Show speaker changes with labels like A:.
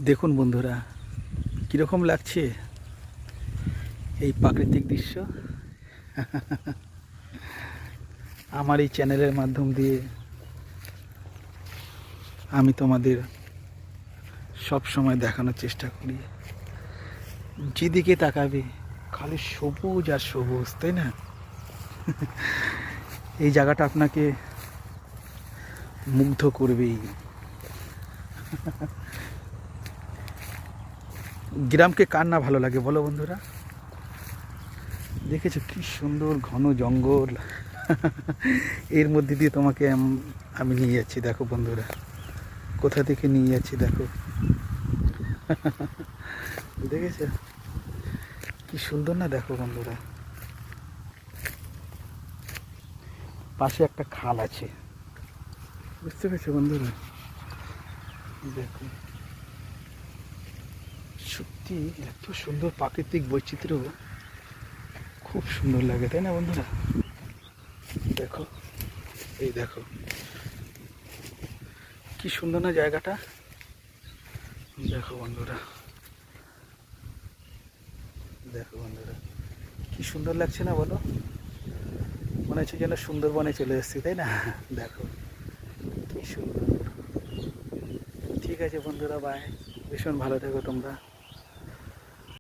A: দেখুন বন্ধুরা, কীরকম লাগছে এই প্রাকৃতিক দৃশ্য। আমার এই চ্যানেলের মাধ্যম দিয়ে আমি তোমাদের সব সময় দেখানোর চেষ্টা করি। যেদিকে তাকাবে খালি সবুজ আর সবুজ, তাই না? এই জায়গাটা আপনাকে মুগ্ধ করবেই। গ্রামকে কার না ভালো লাগে বলো বন্ধুরা? দেখেছো কি সুন্দর ঘন জঙ্গল, এর মধ্যে দিয়ে তোমাকে আমি নিয়ে যাচ্ছি। দেখো বন্ধুরা, কোথা থেকে নিয়ে যাচ্ছি দেখো। দেখেছো কি সুন্দর না? দেখো বন্ধুরা, পাশে একটা খাল আছে, বুঝতে পেরেছো বন্ধুরা? দেখো সত্যি এত সুন্দর প্রাকৃতিক বৈচিত্র্য, খুব সুন্দর লাগে, তাই না বন্ধুরা? দেখো, এই দেখো কি সুন্দর না জায়গাটা। দেখো বন্ধুরা, দেখো বন্ধুরা কি সুন্দর লাগছে না বলো? মনে হচ্ছে যেন সুন্দরবনে চলে এসেছি, তাই না? দেখো কি সুন্দর। ঠিক আছে বন্ধুরা, বাই। ভীষণ ভালো থেকো তোমরা।